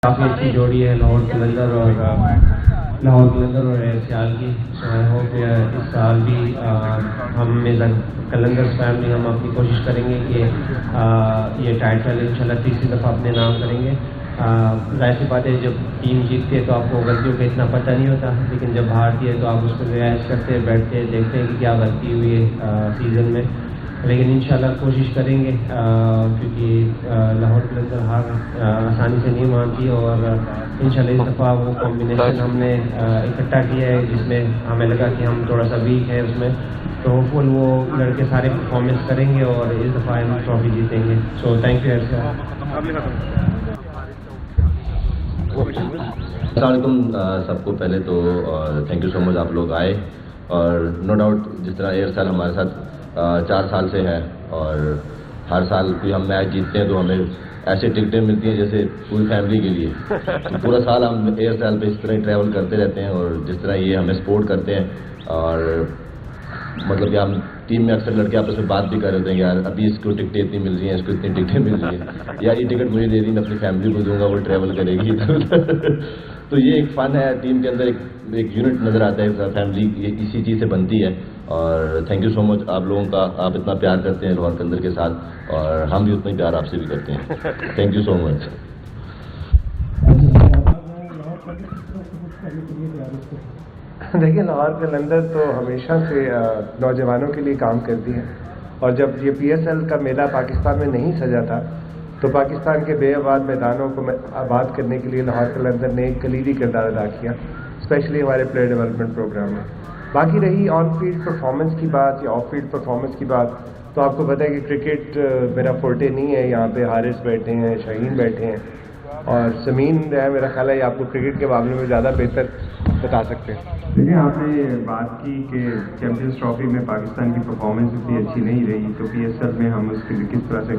काफ़ी अच्छी जोड़ी है लाहौर कलंदर और सियाल की। सो आई होप इस साल भी हम एज कलंदर्स फैमिली हम अपनी कोशिश करेंगे कि ये टाइटल इंशाल्लाह तीसरी दफ़ा अपने नाम करेंगे। जाहिर सी बात है, जब टीम जीतती है तो आपको गलतियों का इतना पता नहीं होता, लेकिन जब हारती है तो आप उस पर रियायत करते बैठते देखते हैं कि क्या गलती हुई है सीज़न में। लेकिन इंशाल्लाह कोशिश करेंगे क्योंकि लाहौर कलंदर हार आसानी से नहीं मानती और इंशाल्लाह इस दफ़ा वो कॉम्बिनेशन हमने इकट्ठा किया है जिसमें हमें लगा कि हम थोड़ा सा वीक है उसमें, तो होपफुल वो लड़के सारे परफॉर्मेंस करेंगे और इस दफ़ा हम ट्रॉफी जीतेंगे। सो थैंक यू अस्सलामुअलैकुम सबको। पहले तो थैंक यू सो मच, आप लोग आए और नो डाउट जिस तरह एयर साल हमारे साथ 4 साल से है और हर साल कोई हम मैच जीतते हैं तो हमें ऐसे टिकटें मिलती हैं जैसे पूरी फैमिली के लिए। तो पूरा साल हम एयर साल पे इस तरह ट्रैवल करते रहते हैं और जिस तरह ये हमें सपोर्ट करते हैं और मतलब कि हम टीम में अक्सर लड़के आपस में बात भी कर रहे होते हैं यार अभी इसको टिकटें इतनी मिल रही हैं, इसको इतनी टिकटें मिल रही हैं, या ये टिकट मुझे दे दी मैं अपनी फैमिली को दूंगा वो ट्रैवल करेगी। तो ये एक फ़न है टीम के अंदर, एक यूनिट नज़र आता है, फैमिली ये इसी चीज़ से बनती है। और थैंक यू सो मच आप लोगों का, आप इतना प्यार करते हैं लाहौर कलंदर के साथ और हम भी उतना ही प्यार आपसे भी करते हैं। Thank you so much. देखिए, लाहौर कलंदर तो हमेशा से नौजवानों के लिए काम करती है और जब ये PSL का मेला पाकिस्तान में नहीं सजा था तो पाकिस्तान के बेआबाद मैदानों को आबाद करने के लिए लाहौर कलंदर ने एक कलीदी किरदार अदा किया, स्पेशली हमारे प्लेयर डेवलपमेंट प्रोग्राम में। बाकी रही ऑन फील्ड परफॉर्मेंस की बात या ऑफ फील्ड परफॉर्मेंस की बात, तो आपको पता है कि क्रिकेट मेरा फोर्टे नहीं है। यहाँ पे हारिस बैठे हैं, शाहीन बैठे हैं और समीन है, मेरा ख्याल है आपको क्रिकेट के मामले में ज़्यादा बेहतर बता सकते हैं। देखिए, आपने बात की कि चैम्पियंस ट्रॉफी में पाकिस्तान की परफॉर्मेंस इतनी अच्छी नहीं रही, तो PSL में हम उसके लिए किस तरह से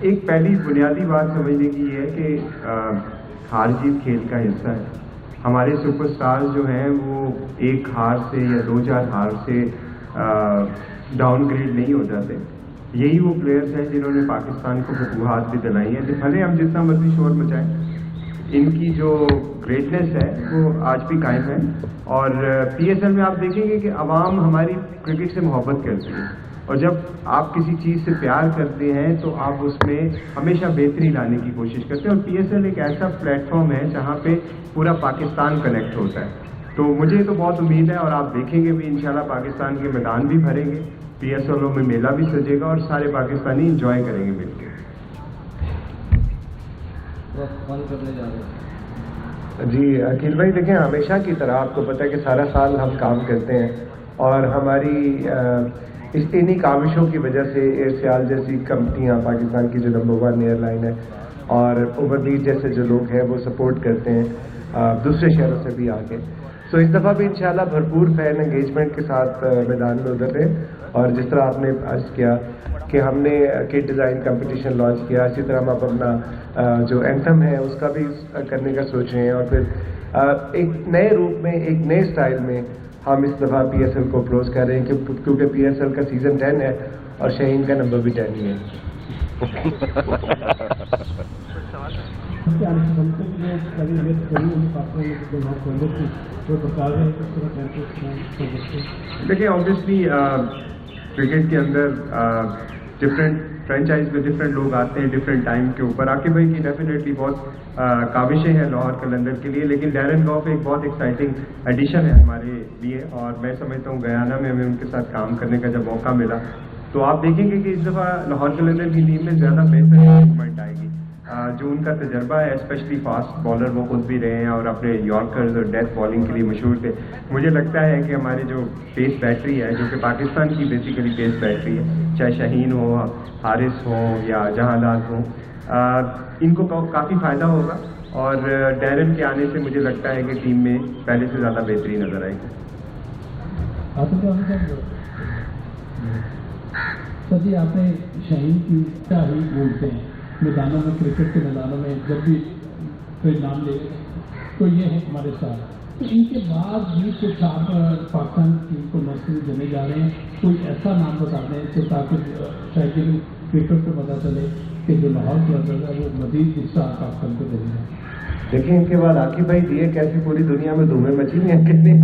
एक पहली बुनियादी बात समझने की है कि हार जीत खेल का हिस्सा है। हमारे सुपरस्टार्स जो हैं वो एक हार से या 2-4 हार से डाउनग्रेड नहीं हो जाते। यही वो प्लेयर्स हैं जिन्होंने पाकिस्तान को फतूहात भी दिलाई हैं। भले हम जितना मर्जी शोर मचाएं, इनकी जो ग्रेटनेस है वो आज भी कायम है। और PSL में आप देखेंगे कि अवाम हमारी क्रिकेट से मोहब्बत करती है और जब आप किसी चीज़ से प्यार करते हैं तो आप उसमें हमेशा बेहतरी लाने की कोशिश करते हैं। और PSL एक ऐसा प्लेटफॉर्म है जहाँ पे पूरा पाकिस्तान कनेक्ट होता है। तो मुझे तो बहुत उम्मीद है और आप देखेंगे भी इंशाल्लाह पाकिस्तान के मैदान भी भरेंगे, PSL में मेला भी सजेगा और सारे पाकिस्तानी इंजॉय करेंगे मिलकर। जी अकील भाई, देखें हमेशा की तरह आपको पता है कि सारा साल हम काम करते हैं और हमारी इन्हीं काविशों की वजह से एयर सियाल जैसी कंपनियां, पाकिस्तान की जो नंबर 1 एयरलाइन है और ओवरमीट जैसे जो लोग हैं वो सपोर्ट करते हैं दूसरे शहरों से भी आके। सो इस दफ़ा भी इंशाल्लाह भरपूर फैन एंगेजमेंट के साथ मैदान में उतर रहे और जिस तरह आपने अर्ज़ किया कि हमने किट डिज़ाइन कंपटीशन लॉन्च किया, इसी तरह हम अपना जो एंथम है उसका भी करने का सोच रहे हैं और फिर एक नए रूप में, एक नए स्टाइल में हम इस दफ़ा PSL को अप्रोच कर रहे हैं क्योंकि PSL का सीज़न 10 है और शाहीन का नंबर भी 10 ही है। देखिए, ऑब्वियसली क्रिकेट के अंदर डिफरेंट फ्रेंचाइज में डिफरेंट लोग आते हैं डिफरेंट टाइम के ऊपर। आकिब भाई की डेफिनेटली बहुत काविशें हैं लाहौर कलंदर के लिए, लेकिन डैरन गॉफ एक बहुत एक्साइटिंग एडिशन है हमारे लिए और मैं समझता हूँ गयाना में हमें उनके साथ काम करने का जब मौका मिला तो आप देखेंगे कि इस दफ़ा लाहौर कलंदर की टीम में ज़्यादा बेहतर इम्प्रूवमेंट आएगी। जो उनका तजर्बा है, स्पेशली फास्ट बॉलर वो खुद भी रहे हैं और अपने यॉर्कर्स और डेथ बॉलिंग के लिए मशहूर थे। मुझे लगता है कि हमारी जो पेस बैटरी है, जो कि पाकिस्तान की बेसिकली पेस बैटरी है, चाहे शाहीन हो, हारिस हो या जहांदाज हो, इनको काफ़ी फ़ायदा होगा और डैरन के आने से मुझे लगता है कि टीम में पहले से ज़्यादा बेहतरी नज़र आएगी। सर जी, आपने शाहीन की क्या ही बोलते हैं मैदानों में, क्रिकेट के मैदानों में जब भी कोई नाम ले तो ये है हमारे साथ, तो इनके बाद भी कुछ आप पाकिस्तान टीम को नर्सरी देने जा रहे हैं, कोई ऐसा नाम बता दें तो ताकि शायद क्रिकेट को पता चले कि जो लाहौर कलंदर है वो मज़ीद हिस्सा पाकिस्तान को देने देखिए इनके बाद आकिब भाई दिए कैसी पूरी दुनिया में धूमें मची नहीं है कि नहीं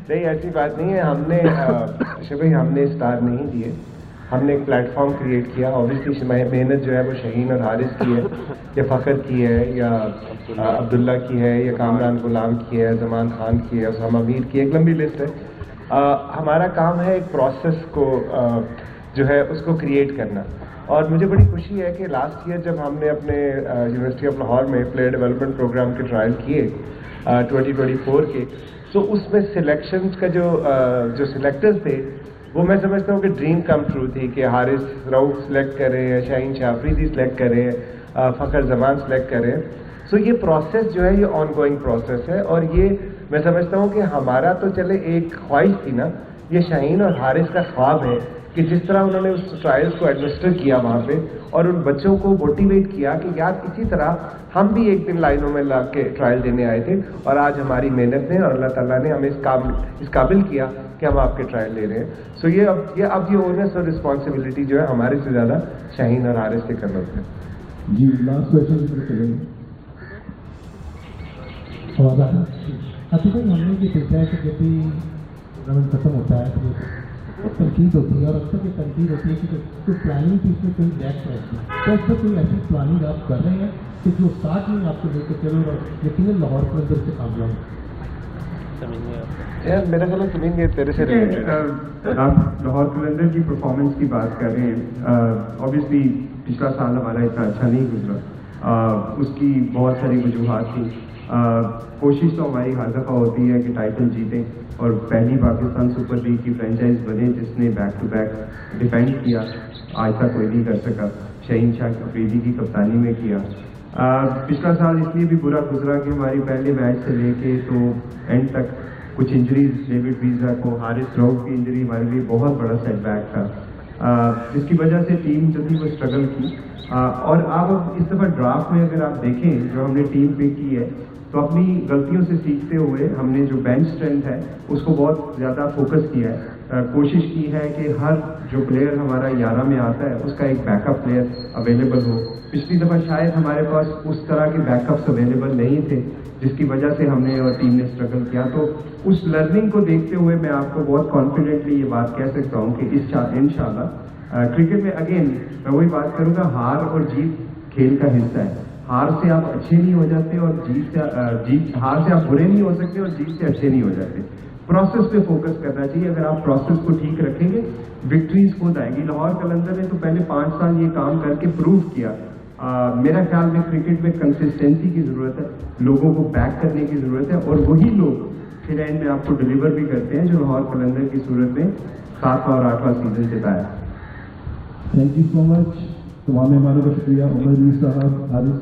नहीं ऐसी बात नहीं है। हमने भाई हमने स्टार नहीं दिए, हमने एक प्लेटफॉर्म क्रिएट किया। ऑब्वियसली मेहनत जो है वो शहीन और हारिस की है, या फ़खर की है, या अब्दुल्ला की है, या कामरान गुलाम की है, ज़मान खान की है, उसामा मीर की, एक लंबी लिस्ट है। हमारा काम है एक प्रोसेस को जो है उसको क्रिएट करना। और मुझे बड़ी खुशी है कि लास्ट ईयर जब हमने अपने यूनिवर्सिटी ऑफ लाहौर में प्लेयर डेवलपमेंट प्रोग्राम के ट्रायल किए 2024 के, तो उसमें सिलेक्शंस का जो सिलेक्टर्स थे वो मैं समझता हूँ कि ड्रीम कम ट्रू थी कि हारिस रऊफ सेलेक्ट कर रहे हैं, शाहीन शाफरीदी सेलेक्ट कर रहे हैं, फ़खर ज़मान सेलेक्ट कर रहे हैं। सो ये प्रोसेस जो है ये ऑन गोइंग प्रोसेस है, और ये मैं समझता हूँ कि हमारा तो चले एक ख्वाहिश थी ना, ये शाहीन और हारिस का ख्वाब है कि जिस तरह उन्होंने उस ट्रायल्स को एडमिनिस्टर किया वहाँ पे और उन बच्चों को मोटिवेट किया कि यार इसी तरह हम भी एक दिन लाइनों में ला के ट्रायल देने आए थे, और आज हमारी मेहनत ने और अल्लाह ताला ने हमें इस काबिल किया कि हम आपके ट्रायल ले रहे हैं। सो ये अब ये ओनर्स और रिस्पॉन्सिबिलिटी जो है हमारे से ज़्यादा शाहीन और हारिस के कंधों पे। जी लास्ट क्वेश्चन चलेंगे। भाई हमने ये देखा है कि जब भी टूर्नामेंट खत्म होता है तो तनकीद होती है, और अक्सर ये तनकीद होती है कि जो प्लानिंग थी इसमें कोई गैप रहती है। तो इस पर कोई ऐसी प्लानिंग आप कर रहे हैं कि जो स्टार्ट में आपको लेकर चलो और यकीनन लाहौर के अंदर से कामयाब यार मेरा ख्याल जमीन ये तेरे से आप लाहौर कलंदर की परफॉर्मेंस की बात कर रहे हैं। ऑब्वियसली पिछला साल हमारा इतना अच्छा नहीं गुजरा, उसकी बहुत सारी वजूहात थी। कोशिश तो हमारी हर दफ़ा होती है कि टाइटल जीतें, और पहली पाकिस्तान सुपर लीग की फ्रेंचाइज बने जिसने बैक टू बैक डिफेंड किया, आज तक कोई नहीं कर सका। शाहीन शाफरीदी की कप्तानी में किया। पिछला साल इसलिए भी बुरा गुजरा कि हमारी पहले मैच से लेके तो एंड तक कुछ इंजरीज, डेविड वीज़ा को, हारिस रऊफ की इंजरी हमारे लिए बहुत बड़ा सेटबैक था, जिसकी वजह से टीम जो थी वो स्ट्रगल की। और अब इस दफ़ा ड्राफ्ट में अगर आप देखें जो हमने टीम पे की है, तो अपनी गलतियों से सीखते हुए हमने जो बेंच स्ट्रेंथ है उसको बहुत ज़्यादा फोकस किया है। कोशिश की है कि हर जो प्लेयर हमारा 11 में आता है उसका एक बैकअप प्लेयर अवेलेबल हो। पिछली दफ़ा शायद हमारे पास उस तरह के बैकअप्स अवेलेबल नहीं थे, जिसकी वजह से हमने और टीम ने स्ट्रगल किया। तो उस लर्निंग को देखते हुए मैं आपको बहुत कॉन्फिडेंटली ये बात कह सकता हूँ कि इंशाल्लाह क्रिकेट में अगेन मैं वही बात करूँगा, हार और जीत खेल का हिस्सा है। हार से आप अच्छे नहीं हो जाते और हार से आप बुरे नहीं हो सकते और जीत से अच्छे नहीं हो जाते। प्रोसेस पे फोकस करना चाहिए। अगर आप प्रोसेस को ठीक रखेंगे विक्ट्रीज खुद आएगी। लाहौर कलंदर ने तो पहले 5 साल ये काम करके प्रूव किया। मेरा ख्याल में क्रिकेट में कंसिस्टेंसी की ज़रूरत है, लोगों को बैक करने की ज़रूरत है, और वही लोग फिर एंड में आपको डिलीवर भी करते हैं, जो लाहौर कलंदर की सूरत में 7वां और 8वां सीजन जिताया। Thank you so much. तमाम मेहमानों का शुक्रिया, उमर जी साहब, हारिस,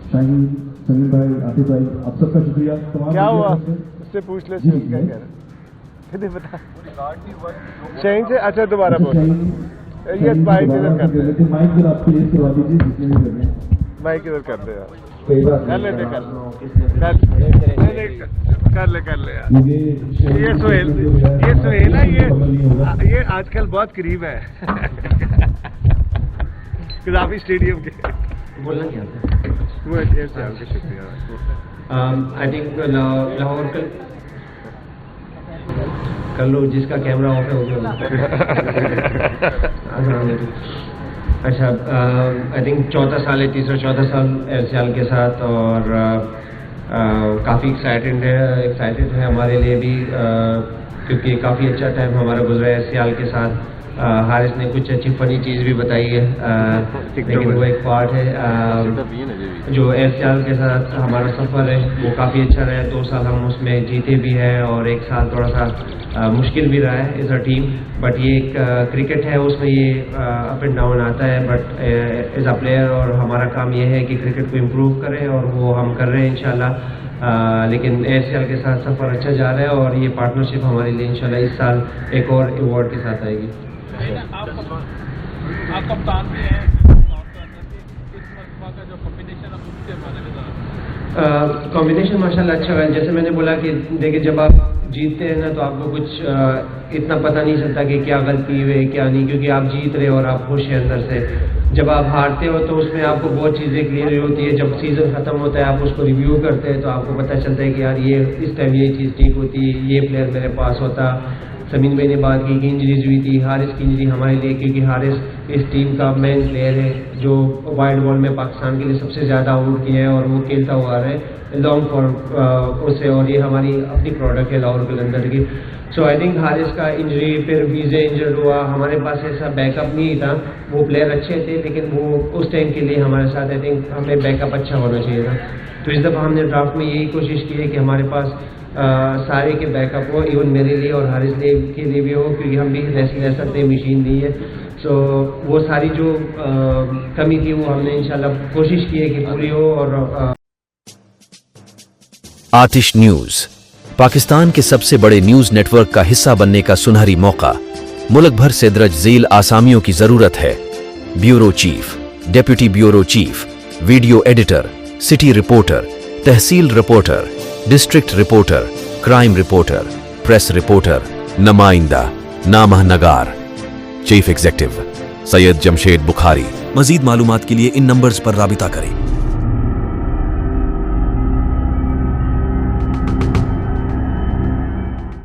शाहीन, समीर भाई, आतिफ भाई, आप सबका शुक्रिया। क्या हुआ उससे पूछ ले, क्या कह रहा है बता। शाहीन से अच्छा दोबारा बोल। ये माइक इधर कर दे, माइक इधर आप प्लीज करवा दीजिए जितने भी करने हैं। माइक इधर कर दे यार, कोई बात कर ले नहीं, कर ले यार। ये सुहेल है, ये आजकल बहुत करीब है कदाफी स्टेडियम के। बोलना क्या था? वो एयर से आपका शुक्रिया। आई थिंक लाहौर कर लो, जिसका कैमरा ऑफ है वो अच्छा। आई थिंक चौथा साल है, तीसरा साल एयरसेल के साथ, और काफ़ी एक्साइटेड है हमारे लिए भी, क्योंकि काफ़ी अच्छा टाइम हमारा गुजरा है एयरसेल के साथ। हारिस ने कुछ अच्छी फनी चीज़ भी बताई है, लेकिन वो एक पार्ट है। जो एयरसेल के साथ हमारा सफ़र है वो काफ़ी अच्छा रहा है। 2 साल हम उसमें जीते भी हैं, और 1 साल थोड़ा सा मुश्किल भी रहा है एज अ टीम। बट ये एक क्रिकेट है, उसमें ये अप एंड डाउन आता है। बट एज अ प्लेयर और हमारा काम ये है कि क्रिकेट को इम्प्रूव करें, और वो हम कर रहे हैं इंशाल्लाह। लेकिन एयरसेल के साथ सफ़र अच्छा जा रहा है, और ये पार्टनरशिप हमारे लिए इंशाल्लाह इस साल एक और अवार्ड के साथ आएगी। आप कप्तान भी हैं, का जो कॉम्बिनेशन है उसके बारे में कॉम्बिनेशन माशाल्लाह अच्छा है। जैसे मैंने बोला कि देखिए जब आप जीतते हैं ना तो आपको कुछ اتنا پتہ نہیں چلتا کہ کیا غلطی ہوئی ہے کیا نہیں, کیونکہ آپ جیت رہے ہو اور آپ خوش ہیں اندر سے. جب آپ ہارتے ہو تو اس میں آپ کو بہت چیزیں کلیئر ہوتی ہے. جب سیزن ختم ہوتا ہے آپ اس کو ریویو کرتے ہیں تو آپ کو پتہ چلتا ہے کہ یار یہ اس ٹائم یہ چیز ٹھیک ہوتی, یہ پلیئر میرے پاس ہوتا. سمین بھائی نے بات کی کہ انجریز ہوئی تھی, حارث کی انجری ہمارے لیے, کیونکہ حارث اس ٹیم کا مین پلیئر ہے جو وائڈ بال میں پاکستان کے لیے سب سے زیادہ آؤٹ کیا ہے اور وہ کھیلتا ہوا رہا ہے لانگ فارم اس سے, اور یہ ہماری اپنی پروڈکٹ ہے لاہور قلندر کی. سو آئی تھنک حارث کا انجری, پھر ویزے انجرڈ ہوا, ہمارے پاس ایسا بیک اپ نہیں تھا. وہ پلیئر اچھے تھے لیکن وہ اس ٹائم کے لیے ہمارے ساتھ آئی تھنک ہمیں بیک اپ اچھا ہونا چاہیے تھا. تو اس دفعہ ہم نے ڈرافٹ میں یہی کوشش کی ہے کہ ہمارے پاس سارے کے بیک اپ ہو, ایون میرے لیے اور حارث کے لیے بھی ہو, کیونکہ ہم بھی لے سکتے ہیں, مشین نہیں ہے. سو وہ ساری جو کمی تھی وہ ہم نے انشاءاللہ کوشش کی ہے کہ پوری ہو. اور آتش نیوز پاکستان کے سب سے بڑے نیوز نیٹ ورک کا حصہ بننے کا سنہری موقع. ملک بھر سے درج ذیل آسامیوں کی ضرورت ہے. Bureau chief, deputy bureau chief, video editor, city reporter, تحصیل reporter, district reporter, crime reporter, press reporter, نمائندہ, نامہ نگار. Chief executive Syed Jamshed Bukhari. مزید معلومات کے لیے ان نمبرز پر رابطہ کریں.